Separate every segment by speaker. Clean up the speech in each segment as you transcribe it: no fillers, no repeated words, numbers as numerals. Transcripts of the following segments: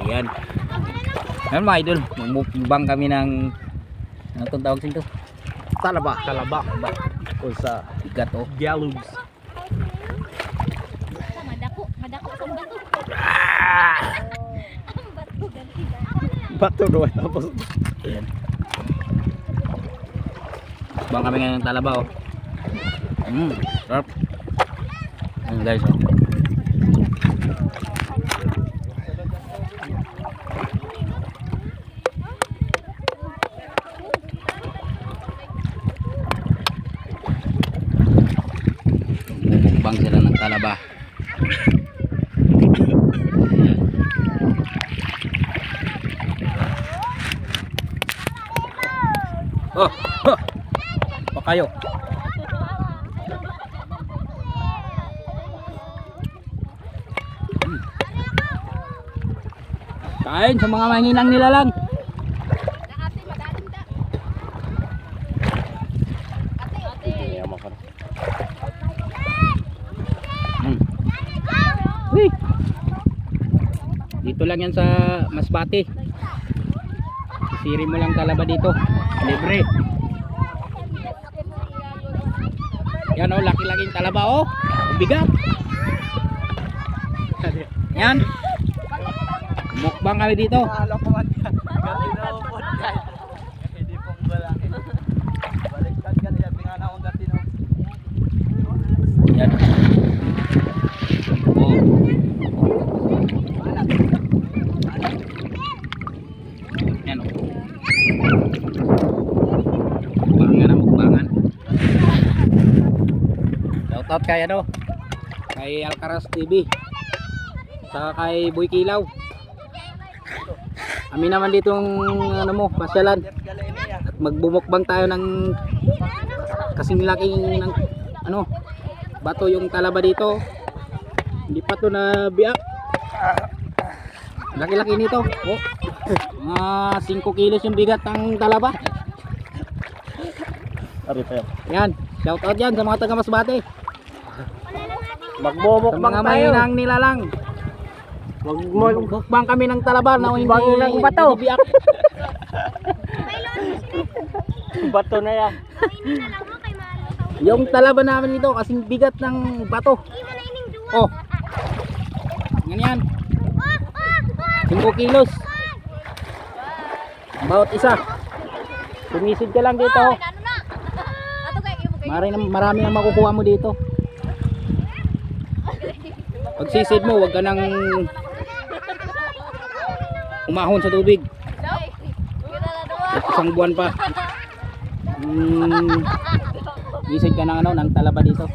Speaker 1: Ayan. Ayan mga idol, mumukbang kami ng ano itong tawag dito?
Speaker 2: Talaba. O sa
Speaker 1: Bigat oh.
Speaker 2: Gallows.
Speaker 3: Madako sa bato. Ang bato ganti.
Speaker 2: Bato doon tapos.
Speaker 1: Ayan. Mukbang kami ngayon ng talaba oh. Sarap. Ayan guys oh. Mukbang sila ng talaba. Oh, oh. Pa kayo. Kain sa mga mahinang nila lang. Uy. Dito lang yan sa Masbate. Sisiri mo lang talaba dito. Libre. Yan oh, laki-laking talaba oh. Bigat. Yan. Mukbang kami dito. Yan. Oh. Yan oh. Mukbangan na mukbangan. Shoutout kay ano? Kay Alcaraz TV. Saka kay Boy Kilaw. Amin naman ditong ano mo, pasyalan. At magbumukbang tayo ng kasing laking ng ano, bato yung talaba dito. Hindi pa to na biyak. Laki-laki nito. Oh. Mga 5 kilos yung bigat ng talaba. Yan, shout out yan sa mga taga Masbate.
Speaker 2: Magbumukbang
Speaker 1: Sa mga
Speaker 2: tayo.
Speaker 1: mahinang nila lang. Magbukbang kami ng talaba na hindi
Speaker 2: ng bato.
Speaker 1: hindi biyak.
Speaker 2: Bato na yan.
Speaker 1: Yung talaba namin dito kasing bigat ng bato. Oh. Ganyan. 5 kilos. Bawat isa. Tumisid ka lang dito. Marami ang makukuha mo dito. Pag sisid mo, wag ka nang umahon sa tubig. At isang buwan pa. Sisid ka ng ano, ng talaba dito.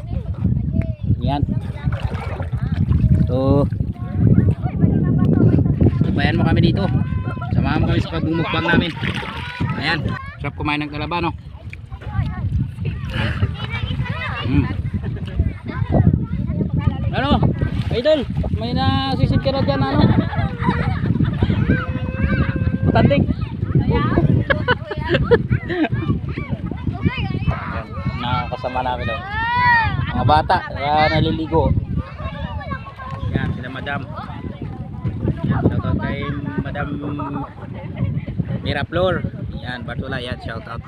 Speaker 1: Yan. So, bayan mo kami dito. Samahan mo kami sa pagbumukbang namin. Ayan, sarap kumain ng talaba no. Ano? Idol, may nasisid ka na dyan ano? Tanding. Nakakasama namin daw. Mga bata, naliligo. Yan, sila madam. Shoutout kay Madam Miraflor. Yan, Bartula, yan, shoutout.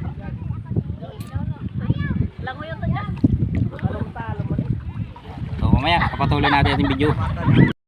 Speaker 1: So mamaya, kapatuloy natin yung video.